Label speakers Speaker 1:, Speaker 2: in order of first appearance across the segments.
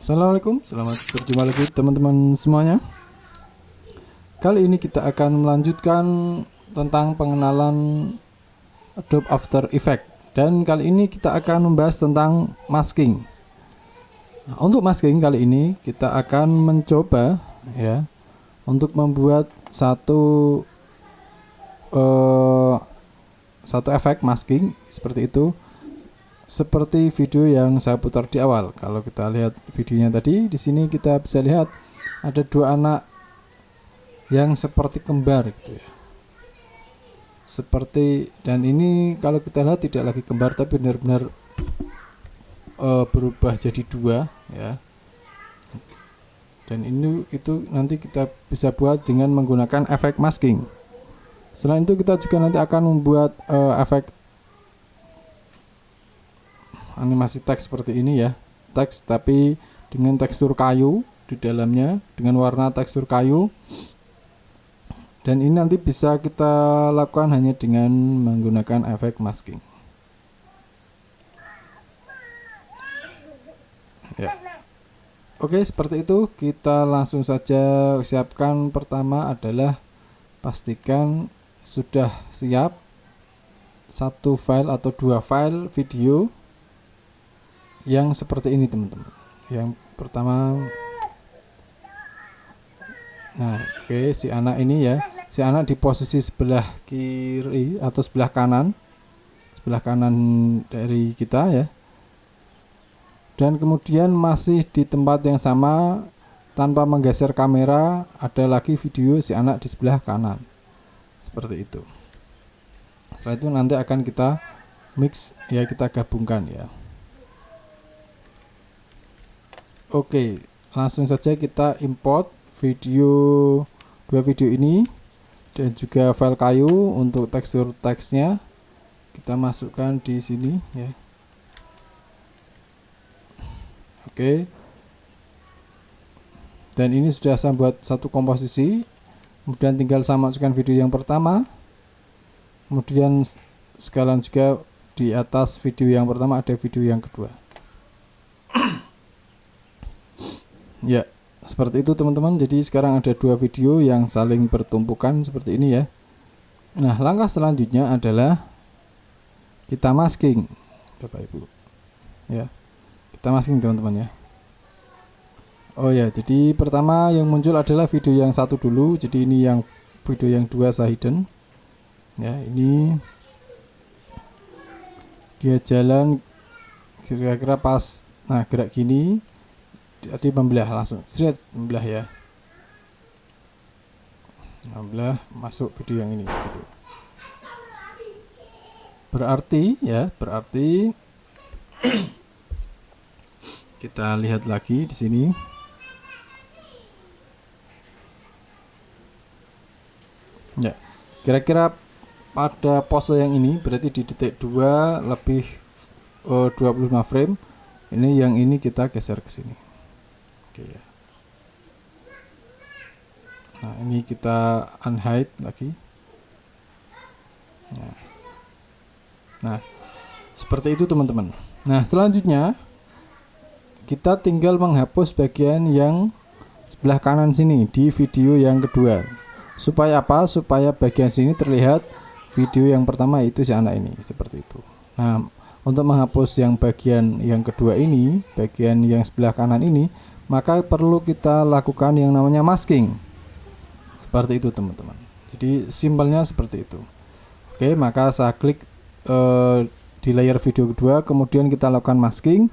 Speaker 1: Assalamualaikum, selamat berjumpa lagi teman-teman semuanya. Kali ini kita akan melanjutkan tentang pengenalan Adobe After Effects. Dan kali ini kita akan membahas tentang masking. Nah, untuk masking kali ini kita akan mencoba ya untuk membuat satu efek masking seperti itu. Seperti video yang saya putar di awal. Kalau kita lihat videonya tadi, di sini kita bisa lihat ada dua anak yang seperti kembar gitu ya. Seperti, dan ini kalau kita lihat tidak lagi kembar tapi benar-benar berubah jadi dua ya. Dan itu nanti kita bisa buat dengan menggunakan efek masking. Selain itu kita juga nanti akan membuat efek animasi teks seperti ini ya, teks tapi dengan tekstur kayu di dalamnya, dengan warna tekstur kayu. Dan ini nanti bisa kita lakukan hanya dengan menggunakan efek masking ya. Oke, seperti itu. Kita langsung saja siapkan. Pertama adalah pastikan sudah siap satu file atau dua file video yang seperti ini teman-teman. Yang pertama, nah oke, si anak ini ya, si anak di posisi sebelah kiri atau sebelah kanan dari kita ya. Dan kemudian masih di tempat yang sama tanpa menggeser kamera, ada lagi video si anak di sebelah kanan seperti itu. Setelah itu nanti akan kita mix ya, kita gabungkan ya. Oke, langsung saja kita import dua video ini dan juga file kayu untuk tekstur teksnya. Kita masukkan di sini ya. Oke. Dan ini sudah saya buat satu komposisi. Kemudian tinggal saya masukkan video yang pertama. Kemudian sekalian juga di atas video yang pertama ada video yang kedua. Ya, seperti itu teman-teman. Jadi sekarang ada dua video yang saling bertumpukan seperti ini ya. Nah, langkah selanjutnya adalah kita masking, Bapak Ibu. Ya, kita masking teman-teman ya. Oh ya, jadi pertama yang muncul adalah video yang satu dulu. Jadi ini yang video yang dua saya hidden. Ya, ini dia jalan kira-kira pas, nah gerak gini. Jadi membelah langsung, membelah ya, membelah masuk video yang ini gitu. Berarti kita lihat lagi di sini. Ya, kira-kira pada pose yang ini berarti di detik 2 lebih 25 frame. Ini yang ini kita geser ke sini. Oke ya. Nah, ini kita unhide lagi. Nah, seperti itu teman-teman. Nah, selanjutnya kita tinggal menghapus bagian yang sebelah kanan sini di video yang kedua. Supaya apa? Supaya bagian sini terlihat video yang pertama itu si anak ini, seperti itu. Nah, untuk menghapus yang bagian yang kedua ini, bagian yang sebelah kanan ini, maka perlu kita lakukan yang namanya masking. Seperti itu teman-teman. Jadi simpelnya seperti itu. Oke, maka saya klik di layar video kedua, kemudian kita lakukan masking.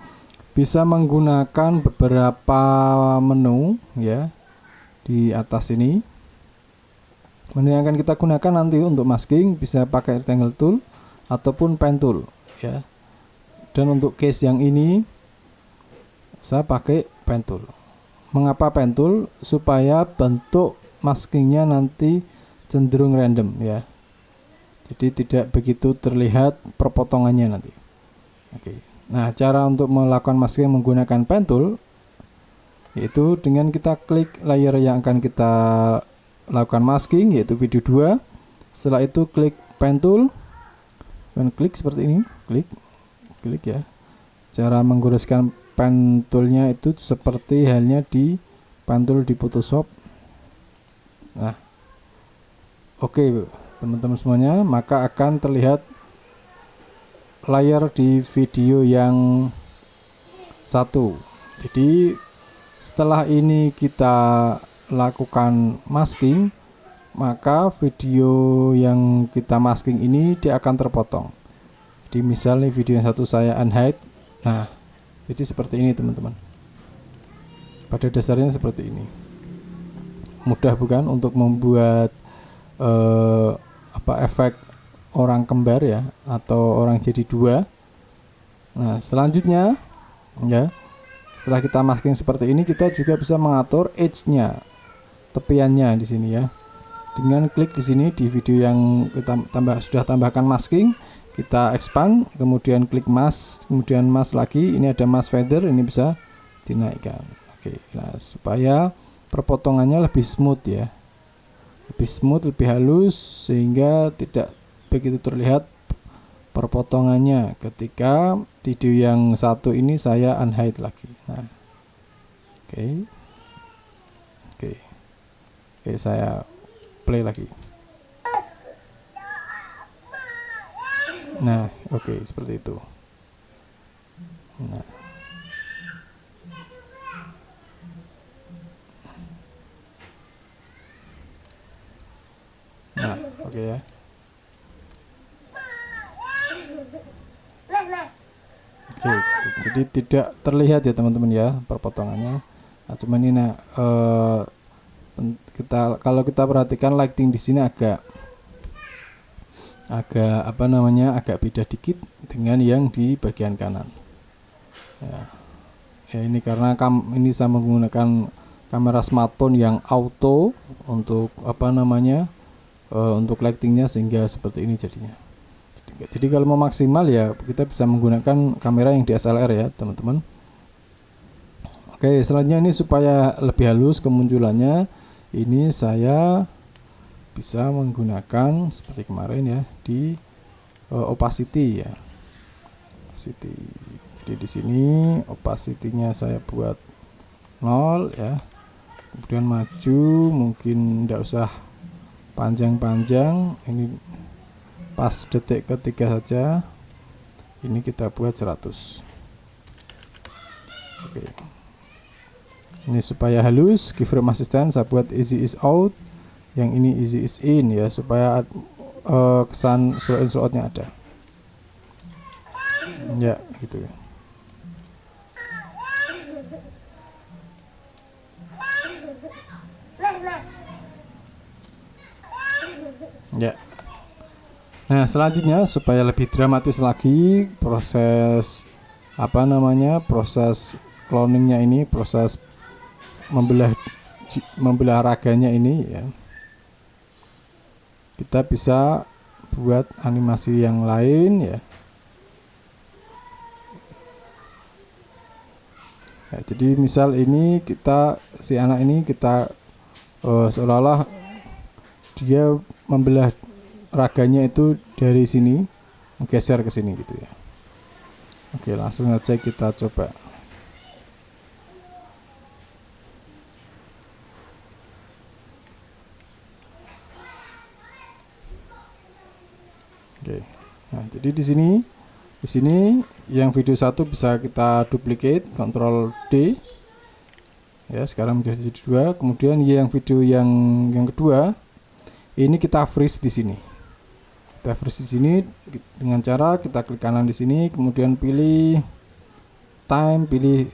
Speaker 1: Bisa menggunakan beberapa menu ya di atas ini. Menu yang akan kita gunakan nanti untuk masking bisa pakai rectangle tool ataupun pen tool ya. Dan untuk case yang ini saya pakai pen tool. Mengapa pen tool? Supaya bentuk maskingnya nanti cenderung random ya. Jadi tidak begitu terlihat perpotongannya nanti. Oke. Nah, cara untuk melakukan masking menggunakan pen tool yaitu dengan kita klik layer yang akan kita lakukan masking, yaitu video 2. Setelah itu klik pen tool. Dan klik seperti ini, klik ya. Cara menggoreskan pen toolnya itu seperti halnya di pen tool di Photoshop. Nah, oke teman-teman semuanya, maka akan terlihat layar di video yang satu. Jadi setelah ini kita lakukan masking, maka video yang kita masking ini dia akan terpotong. Jadi misalnya video yang satu saya unhide. Nah, jadi seperti ini teman-teman. Pada dasarnya seperti ini. Mudah bukan untuk membuat efek orang kembar ya, atau orang jadi dua. Nah, selanjutnya ya, setelah kita masking seperti ini, kita juga bisa mengatur edge-nya, tepiannya di sini ya. Dengan klik di sini di video yang kita sudah tambahkan masking, kita expand, kemudian klik mask, kemudian mask lagi. Ini ada mask feather, ini bisa dinaikkan. Oke, nah supaya perpotongannya lebih smooth ya, lebih smooth, lebih halus, sehingga tidak begitu terlihat perpotongannya ketika video yang satu ini saya unhide lagi. Nah, oke, saya play lagi. Nah, oke, seperti itu. Nah, oke ya. Oke, jadi tidak terlihat ya teman-teman ya perpotongannya. Nah, cuman ini kalau kita perhatikan lighting di sini agak agak beda dikit dengan yang di bagian kanan. Ya ini karena ini saya menggunakan kamera smartphone yang auto untuk untuk lightingnya, sehingga seperti ini jadinya. Jadi kalau mau maksimal ya kita bisa menggunakan kamera yang DSLR ya teman-teman. Oke, selanjutnya ini supaya lebih halus kemunculannya, ini saya bisa menggunakan seperti kemarin ya di opacity ya. Opacity. Jadi di sini opacity-nya saya buat 0 ya. Kemudian maju, mungkin tidak usah panjang-panjang, ini pas detik ketiga saja. Ini kita buat 100. Oke. Ini supaya halus, keyframe assistant saya buat easy is out, yang ini easy is in ya, supaya kesan slow in slow outnya ada. Ya, gitu ya. Ya. Nah, selanjutnya supaya lebih dramatis lagi proses proses cloningnya ini, proses membelah raganya ini ya. Kita bisa buat animasi yang lain ya. Ya, jadi misal ini si anak ini kita seolah-olah dia membelah raganya itu dari sini menggeser ke sini gitu ya. Oke, langsung aja kita coba. Oke. Nah, jadi di sini yang video satu bisa kita duplicate, Ctrl D. Ya, sekarang menjadi dua. Kemudian yang video yang kedua ini kita freeze di sini. Kita freeze di sini dengan cara kita klik kanan di sini, kemudian pilih time, pilih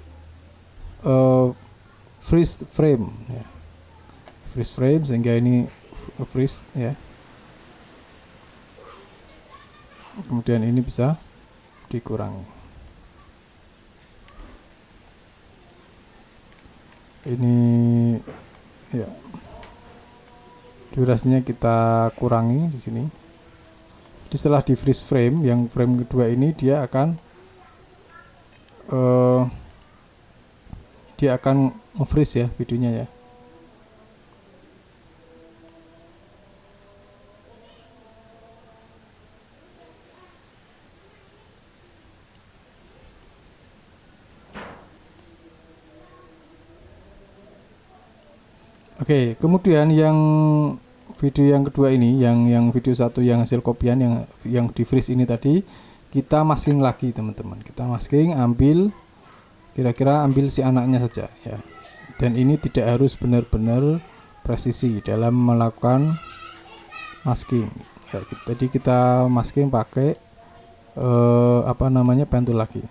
Speaker 1: freeze frame ya. Freeze frame sehingga ini freeze ya. Kemudian ini bisa dikurangi. Ini ya, durasinya kita kurangi di sini. Jadi setelah di freeze frame, yang frame kedua ini dia akan nge-freeze ya videonya ya. Oke, kemudian yang video yang kedua ini, yang video satu yang hasil kopian yang di freeze ini tadi, kita masking lagi teman-teman. Kita masking, ambil kira-kira ambil si anaknya saja ya. Dan ini tidak harus benar-benar presisi dalam melakukan masking. Ya, jadi kita masking pakai pentul lagi.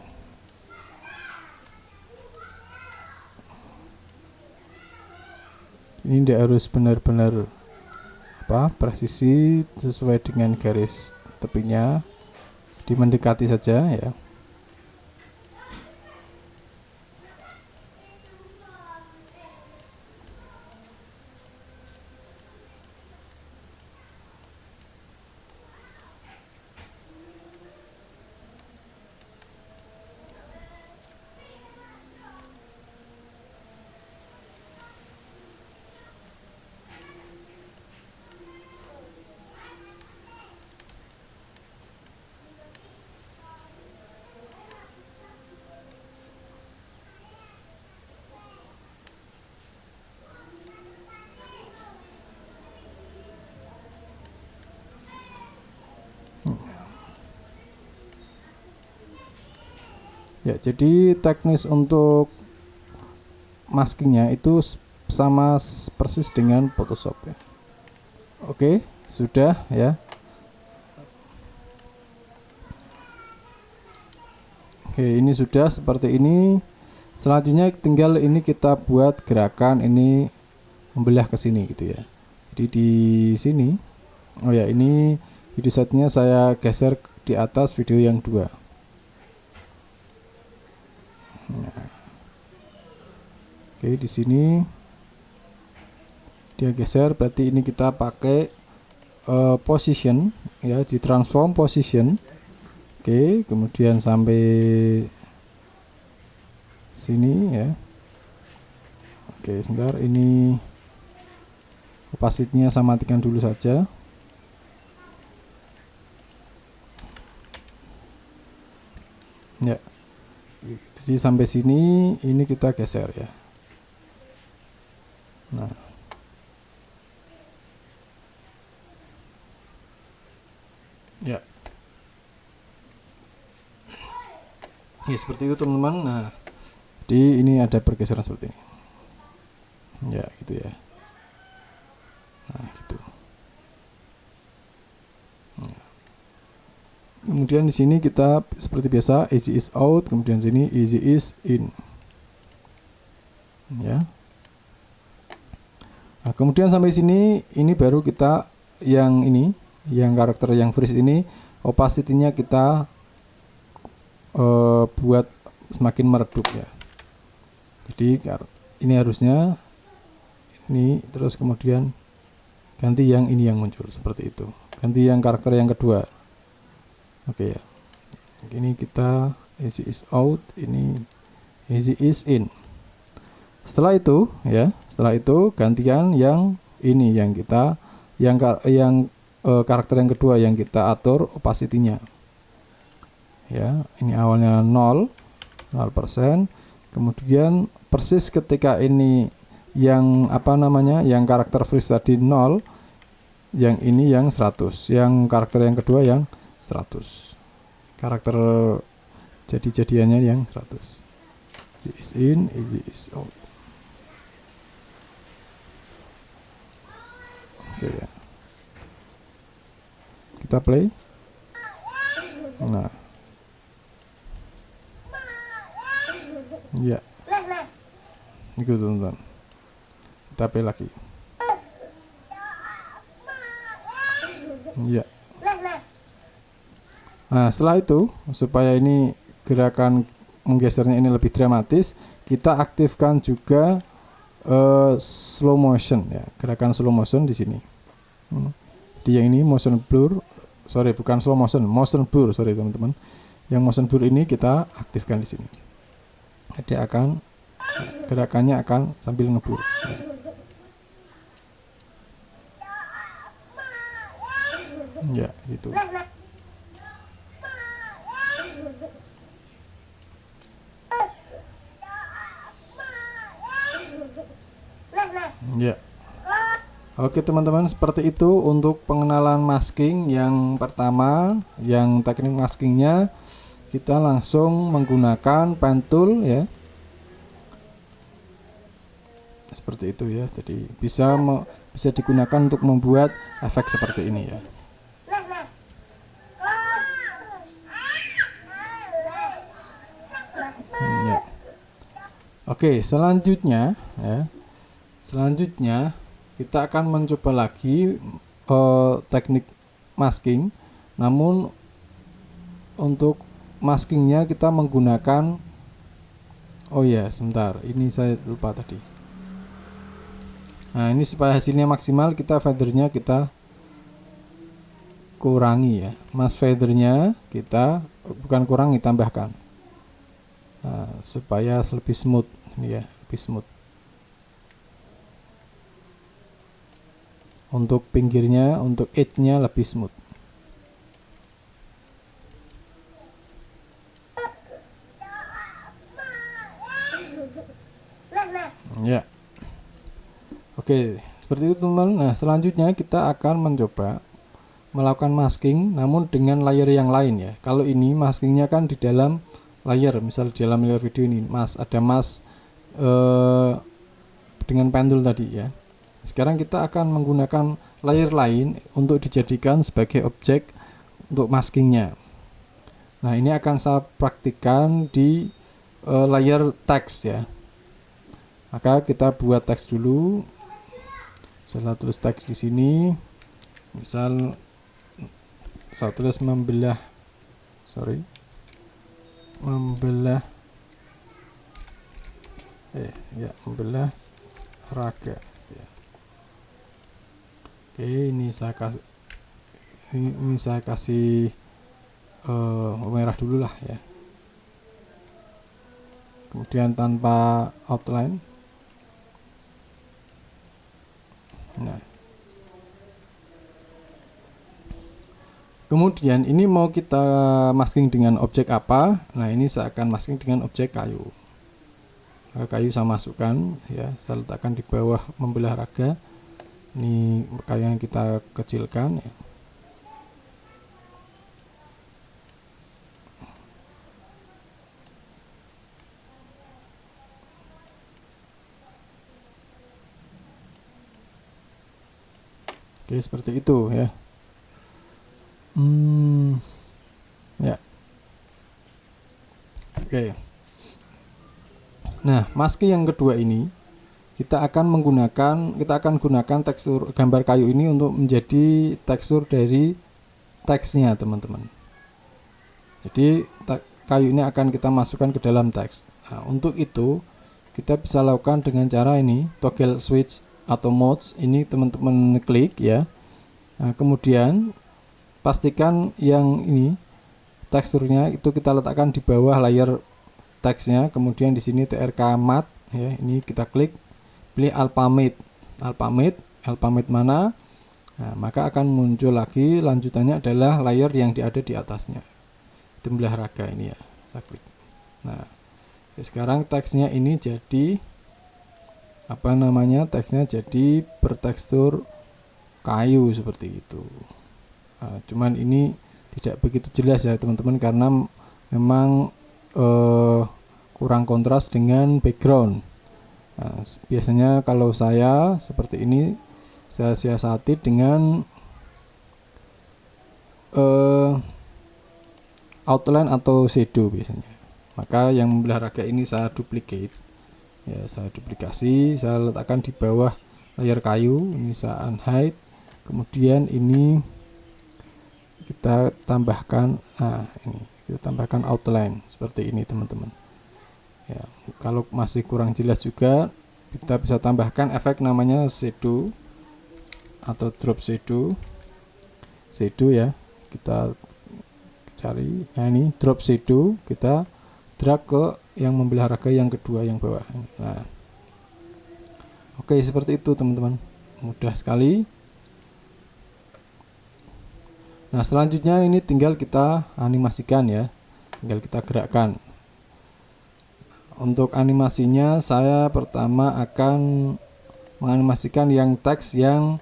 Speaker 1: Ini tidak harus benar-benar presisi sesuai dengan garis tepinya, dimendekati saja ya. Ya, jadi teknis untuk maskingnya itu sama persis dengan Photoshop ya. Oke, sudah ya. Oke, ini sudah seperti ini. Selanjutnya tinggal ini kita buat gerakan ini membelah ke sini gitu ya. Jadi di sini, oh ya, ini video setnya saya geser di atas video yang 2. Nah. Oke, di sini dia geser, berarti ini kita pakai position ya, di transform position. Oke, kemudian sampai sini ya. Oke, sebentar, ini opacity-nya saya matikan dulu saja. Ya. Jadi sampai sini ini kita geser ya. Nah. Ya. Ya, seperti itu teman-teman. Nah, jadi ini ada pergeseran seperti ini. Ya, gitu ya. Nah, gitu. Nah. Kemudian di sini kita seperti biasa easy is out, kemudian sini easy is in. Ya. Nah, kemudian sampai sini ini baru kita yang ini, yang karakter yang freeze ini opacity-nya kita buat semakin meredup ya. Jadi ini harusnya ini, terus kemudian ganti yang ini yang muncul seperti itu. Ganti yang karakter yang kedua. Oke ya. Ini kita easy is out, ini easy is in. Setelah itu ya, gantian yang ini yang kita karakter yang kedua yang kita atur opacity-nya. Ya, ini awalnya 0%, kemudian persis ketika ini yang yang karakter freeze tadi 0, yang ini yang 100, yang karakter yang kedua yang 100, karakter jadi-jadiannya yang 100. Easy is in, easy is out. Oke ya, kita play. Nah, ya, itu teman-teman, kita play lagi. Ya. Nah, setelah itu supaya ini gerakan menggesernya ini lebih dramatis, kita aktifkan juga slow motion ya, gerakan slow motion di sini. Jadi yang ini motion blur, bukan slow motion, motion blur, teman-teman. Yang motion blur ini kita aktifkan di sini. Jadi gerakannya akan sambil ngebur. Ya, gitu. Ya. Oke teman-teman, seperti itu untuk pengenalan masking yang pertama. Yang teknik maskingnya kita langsung menggunakan pen tool ya, seperti itu ya. Jadi bisa digunakan untuk membuat efek seperti ini ya. Ya. Oke, selanjutnya kita akan mencoba lagi teknik masking. Namun untuk maskingnya kita menggunakan, oh ya sebentar, ini saya lupa tadi. Nah ini supaya hasilnya maksimal, kita feathernya kita kurangi ya. Mask feathernya kita bukan kurangi, tambahkan. Nah, supaya lebih smooth ini ya, lebih smooth. Untuk pinggirnya, untuk edge-nya lebih smooth. Ya. Oke, seperti itu teman-teman. Nah, selanjutnya kita akan mencoba melakukan masking namun dengan layer yang lain ya. Kalau ini maskingnya kan di dalam layer, misal di dalam layer video ini ada mask dengan pen tool tadi ya. Sekarang kita akan menggunakan layer lain untuk dijadikan sebagai objek untuk maskingnya. Nah ini akan saya praktikkan di layer teks ya. Maka kita buat teks dulu. Saya tulis teks di sini. Misal saya tulis membelah raga ya. Oke, ini saya kasih merah dulu lah ya. Kemudian tanpa outline. Nah, kemudian ini mau kita masking dengan objek apa? Nah ini saya akan masking dengan objek kayu. Kayu saya masukkan ya, saya letakkan di bawah membelah raga. Ini kayu yang kita kecilkan ya. Oke, seperti itu ya. Ya. Oke. Nah, masking yang kedua ini kita akan gunakan tekstur gambar kayu ini untuk menjadi tekstur dari teksnya, teman-teman. Jadi kayu ini akan kita masukkan ke dalam teks. Nah, untuk itu kita bisa lakukan dengan cara ini, toggle switch atau modes. Ini teman-teman klik ya. Nah, kemudian pastikan yang ini teksturnya itu kita letakkan di bawah layer teksnya. Kemudian di sini TRK matte ya, ini kita klik, pilih alpha matte mana. Nah, maka akan muncul lagi lanjutannya adalah layer yang ada di atasnya. Itu membelah raga ini ya, saya klik. Nah, sekarang teksnya ini jadi teksnya jadi bertekstur kayu seperti itu. Nah, cuman ini tidak begitu jelas ya teman-teman, karena memang kurang kontras dengan background. Nah, biasanya kalau saya seperti ini, saya siasati dengan outline atau shadow biasanya. Maka yang membelah raga ini saya duplicate ya, saya duplikasi, saya letakkan di bawah layer kayu. Ini saya unhide, kemudian ini kita tambahkan, ini kita tambahkan outline seperti ini teman-teman ya. Kalau masih kurang jelas juga, kita bisa tambahkan efek namanya shadow atau drop shadow ya. Kita cari, nah ini drop shadow, kita drag ke yang membelah raga yang kedua yang bawah. Nah, oke, seperti itu teman-teman, mudah sekali. Nah selanjutnya ini tinggal kita animasikan ya, tinggal kita gerakkan. Untuk animasinya saya pertama akan menganimasikan yang teks yang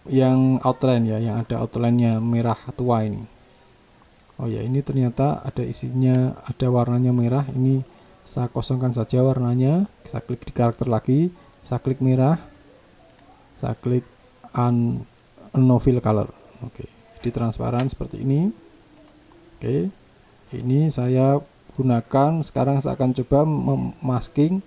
Speaker 1: yang outline ya, yang ada outline-nya merah tua ini. Oh ya, ini ternyata ada isinya, ada warnanya merah. Ini saya kosongkan saja warnanya. Saya klik di karakter lagi, saya klik merah, saya klik no fill color. Oke, di transparan seperti ini. Oke, ini saya gunakan. Sekarang saya akan coba masking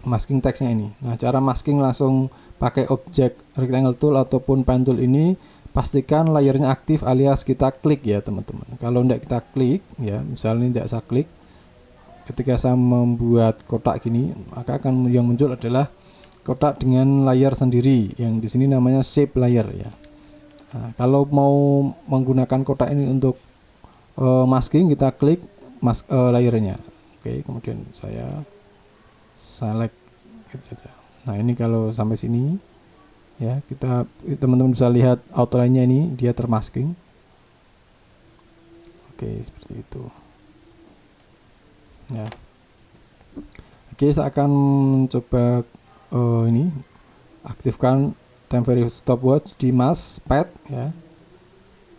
Speaker 1: masking teksnya ini. Nah, cara masking langsung pakai objek rectangle tool ataupun pen tool ini, pastikan layernya aktif alias kita klik ya teman-teman. Kalau tidak kita klik ya, misalnya tidak saya klik, ketika saya membuat kotak gini, maka akan yang muncul adalah kotak dengan layar sendiri, yang di sini namanya shape layer ya. Nah, kalau mau menggunakan kotak ini untuk masking, kita klik layernya. Oke, kemudian saya select gitu saja. Nah, ini kalau sampai sini ya, teman-teman bisa lihat outline-nya ini dia termasking. Oke, seperti itu. Ya. Oke, saya akan coba ini aktifkan temporary stopwatch di mouse pad ya.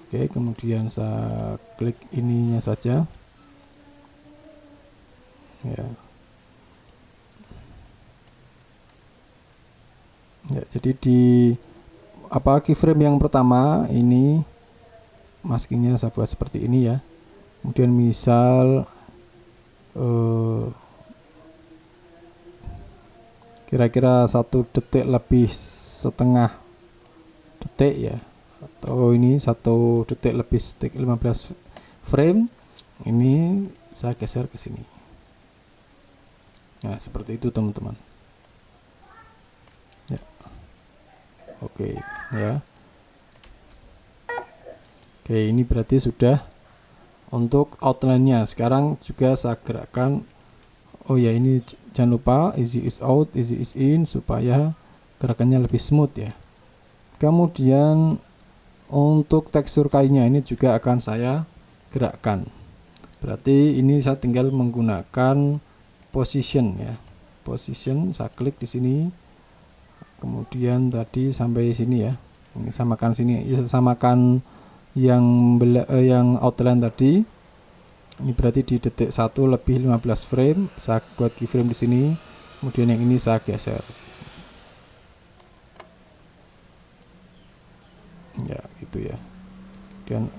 Speaker 1: Oke, kemudian saya klik ininya saja. Ya. Ya, jadi di keyframe yang pertama ini maskingnya saya buat seperti ini ya. Kemudian misal kira-kira 1 detik lebih setengah detik ya, atau ini 1 detik lebih 15 frame, ini saya geser ke sini. Nah, seperti itu teman-teman. Oke ya. Oke, ini berarti sudah untuk outline-nya. Sekarang juga saya gerakkan. Oh ya, ini jangan lupa easy is out, easy is in, supaya gerakannya lebih smooth ya. Kemudian untuk tekstur kainnya ini juga akan saya gerakkan. Berarti ini saya tinggal menggunakan position ya. Position, saya klik di sini. Kemudian tadi sampai sini ya, ini samakan sini, samakan yang outline tadi. Ini berarti di detik 1 lebih 15 frame, saya buat keyframe di sini. Kemudian yang ini saya geser. Ya, gitu ya. Dan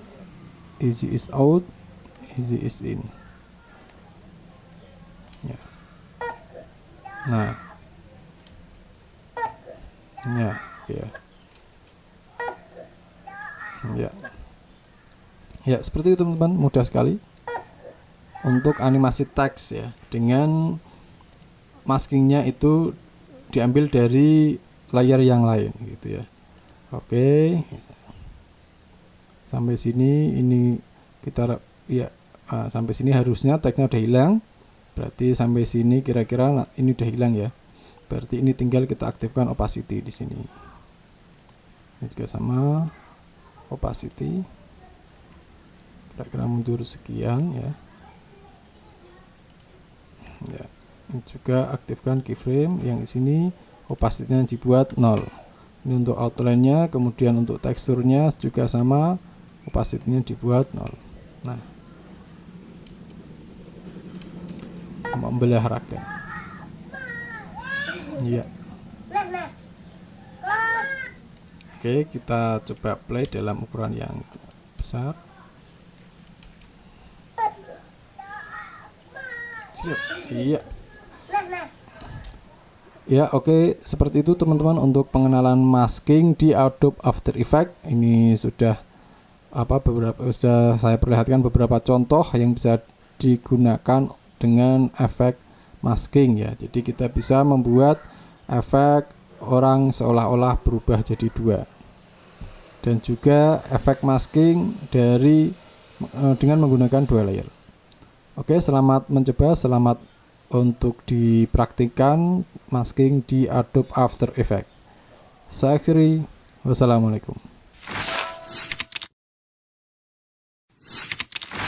Speaker 1: easy is out, easy is in. Ya. Nah. Ya, ya. Ya. Ya, seperti itu teman-teman, mudah sekali untuk animasi teks ya. Dengan maskingnya itu diambil dari layar yang lain gitu ya. Oke. Sampai sini ini kita ya, sampai sini harusnya teksnya udah hilang. Berarti sampai sini kira-kira ini udah hilang ya. Berarti ini tinggal kita aktifkan opacity di sini. Ini juga sama, opacity. Kira-kira mundur sekian ya. Ya, ini juga aktifkan keyframe yang di sini opacity-nya dibuat 0. Ini untuk outline-nya, kemudian untuk teksturnya juga sama, opacity-nya dibuat 0. Nah, membelah raga. Iya. Oke, kita coba play dalam ukuran yang besar. Siap. Iya. Ya, oke, seperti itu teman-teman untuk pengenalan masking di Adobe After Effects. Ini sudah sudah saya perlihatkan beberapa contoh yang bisa digunakan dengan efek masking ya. Jadi kita bisa membuat efek orang seolah-olah berubah jadi 2, dan juga efek masking dengan menggunakan 2 layer. Oke, selamat mencoba, selamat untuk dipraktikkan masking di Adobe After Effects. Saya akhiri, wassalamualaikum.